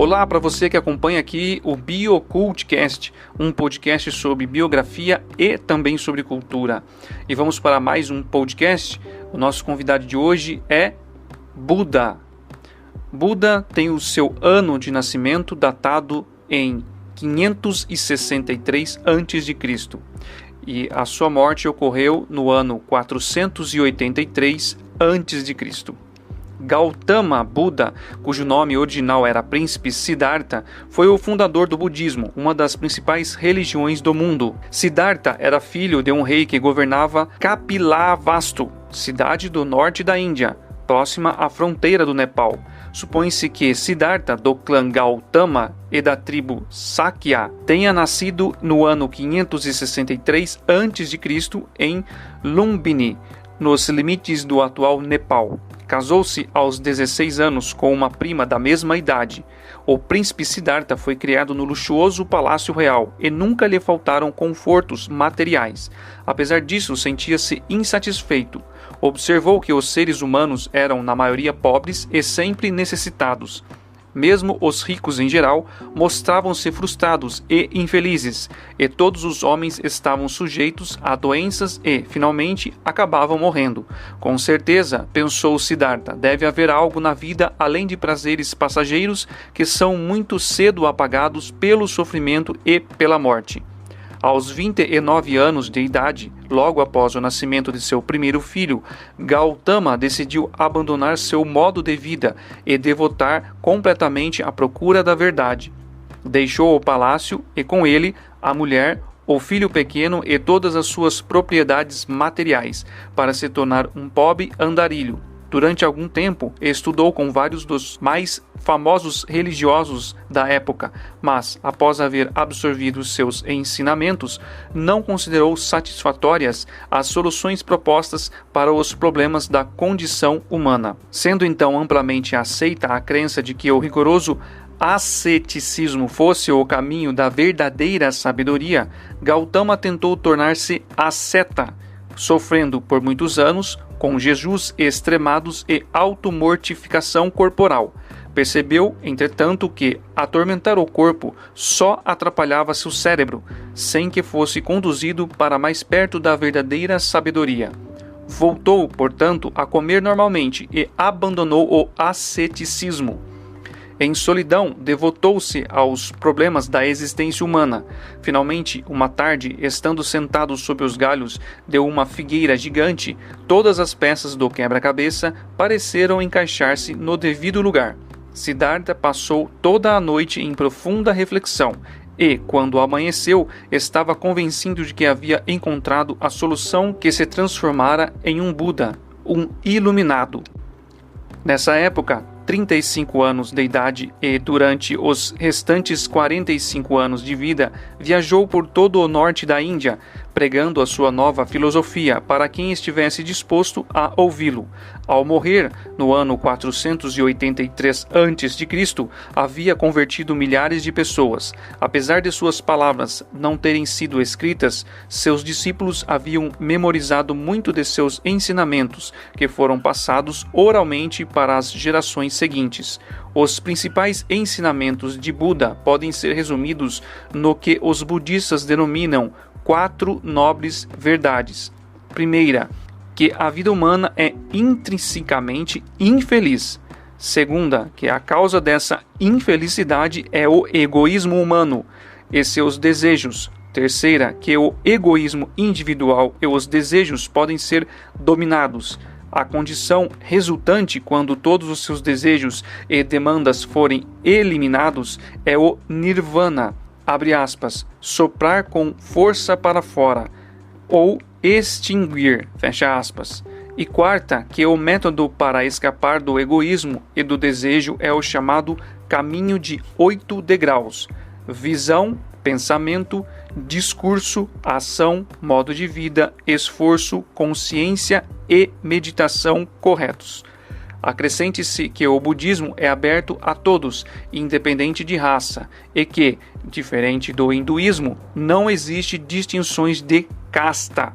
Olá para você que acompanha aqui o BioCultcast, um podcast sobre biografia e também sobre cultura. E vamos para mais um podcast. O nosso convidado de hoje é Buda. Buda tem o seu ano de nascimento datado em 563 a.C. e a sua morte ocorreu no ano 483 a.C. Gautama Buda, cujo nome original era Príncipe Siddhartha, foi o fundador do budismo, uma das principais religiões do mundo. Siddhartha era filho de um rei que governava Kapilavastu, cidade do norte da Índia, próxima à fronteira do Nepal. Supõe-se que Siddhartha, do clã Gautama e da tribo Sakya, tenha nascido no ano 563 a.C. em Lumbini, nos limites do atual Nepal. Casou-se aos 16 anos com uma prima da mesma idade. O príncipe Siddhartha foi criado no luxuoso palácio real e nunca lhe faltaram confortos materiais. Apesar disso, sentia-se insatisfeito. Observou que os seres humanos eram, na maioria, pobres e sempre necessitados. Mesmo os ricos em geral mostravam-se frustrados e infelizes, e todos os homens estavam sujeitos a doenças e, finalmente, acabavam morrendo. Com certeza, pensou Siddhartha, deve haver algo na vida além de prazeres passageiros que são muito cedo apagados pelo sofrimento e pela morte. Aos 29 anos de idade, logo após o nascimento de seu primeiro filho, Gautama decidiu abandonar seu modo de vida e devotar completamente à procura da verdade. Deixou o palácio e, com ele, a mulher, o filho pequeno e todas as suas propriedades materiais, para se tornar um pobre andarilho. Durante algum tempo, estudou com vários dos mais famosos religiosos da época, mas, após haver absorvido seus ensinamentos, não considerou satisfatórias as soluções propostas para os problemas da condição humana. Sendo então amplamente aceita a crença de que o rigoroso asceticismo fosse o caminho da verdadeira sabedoria, Gautama tentou tornar-se asceta, sofrendo por muitos anos com jejuns extremados e automortificação corporal. Percebeu, entretanto, que atormentar o corpo só atrapalhava seu cérebro, sem que fosse conduzido para mais perto da verdadeira sabedoria. Voltou, portanto, a comer normalmente e abandonou o asceticismo. Em solidão, devotou-se aos problemas da existência humana. Finalmente, uma tarde, estando sentado sob os galhos de uma figueira gigante, todas as peças do quebra-cabeça pareceram encaixar-se no devido lugar. Siddhartha passou toda a noite em profunda reflexão e, quando amanheceu, estava convencido de que havia encontrado a solução que se transformara em um Buda, um iluminado. Nessa época, 35 anos de idade e durante os restantes 45 anos de vida, viajou por todo o norte da Índia, pregando a sua nova filosofia para quem estivesse disposto a ouvi-lo. Ao morrer, no ano 483 a.C., havia convertido milhares de pessoas. Apesar de suas palavras não terem sido escritas, seus discípulos haviam memorizado muito de seus ensinamentos, que foram passados oralmente para as gerações seguintes. Os principais ensinamentos de Buda podem ser resumidos no que os budistas denominam 4 nobres verdades. Primeira, que a vida humana é intrinsecamente infeliz. Segunda, que a causa dessa infelicidade é o egoísmo humano e seus desejos. Terceira, que o egoísmo individual e os desejos podem ser dominados. A condição resultante quando todos os seus desejos e demandas forem eliminados é o nirvana, abre aspas, soprar com força para fora, ou extinguir, fecha aspas. E quarta, que o método para escapar do egoísmo e do desejo é o chamado caminho de 8 degraus: visão, pensamento, discurso, ação, modo de vida, esforço, consciência e meditação corretos. Acrescente-se que o budismo é aberto a todos, independente de raça, e que, diferente do hinduísmo, não existe distinções de casta.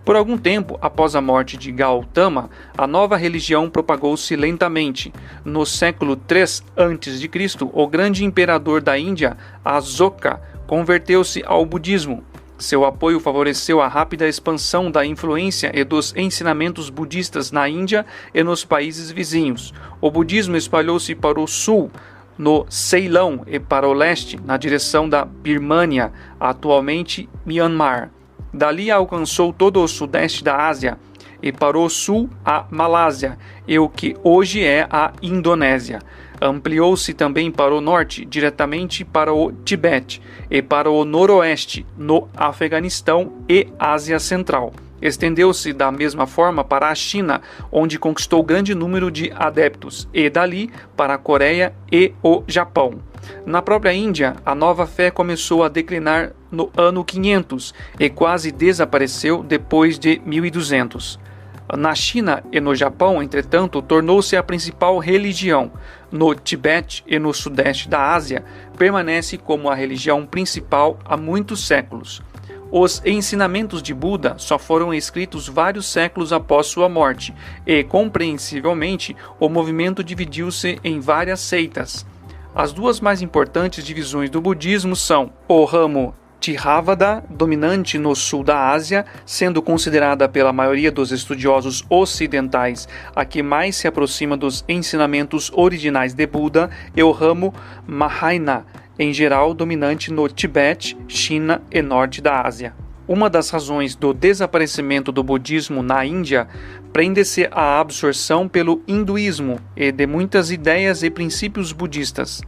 Por algum tempo após a morte de Gautama, a nova religião propagou-se lentamente. No século III a.C., o grande imperador da Índia, Asoka, converteu-se ao budismo. Seu apoio favoreceu a rápida expansão da influência e dos ensinamentos budistas na Índia e nos países vizinhos. O budismo espalhou-se para o sul, no Ceilão, e para o leste, na direção da Birmânia, atualmente Myanmar. Dali alcançou todo o sudeste da Ásia e para o sul a Malásia e o que hoje é a Indonésia. Ampliou-se também para o norte, diretamente para o Tibete, e para o noroeste, no Afeganistão e Ásia Central. Estendeu-se da mesma forma para a China, onde conquistou grande número de adeptos, e dali para a Coreia e o Japão. Na própria Índia, a nova fé começou a declinar no ano 500 e quase desapareceu depois de 1200. Na China e no Japão, entretanto, tornou-se a principal religião. No Tibete e no sudeste da Ásia, permanece como a religião principal há muitos séculos. Os ensinamentos de Buda só foram escritos vários séculos após sua morte e, compreensivelmente, o movimento dividiu-se em várias seitas. As duas mais importantes divisões do budismo são o ramo Theravada, dominante no sul da Ásia, sendo considerada pela maioria dos estudiosos ocidentais a que mais se aproxima dos ensinamentos originais de Buda, e o ramo Mahayana, em geral dominante no Tibete, China e norte da Ásia. Uma das razões do desaparecimento do budismo na Índia prende-se à absorção pelo hinduísmo e de muitas ideias e princípios budistas.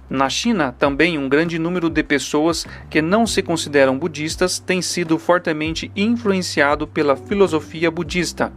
Na China, também um grande número de pessoas que não se consideram budistas tem sido fortemente influenciado pela filosofia budista.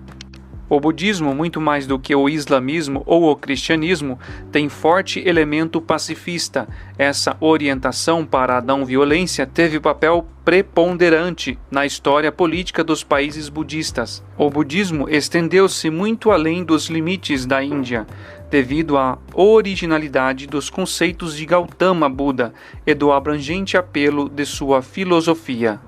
O budismo, muito mais do que o islamismo ou o cristianismo, tem forte elemento pacifista. Essa orientação para a não-violência teve papel preponderante na história política dos países budistas. O budismo estendeu-se muito além dos limites da Índia, devido à originalidade dos conceitos de Gautama Buda e do abrangente apelo de sua filosofia.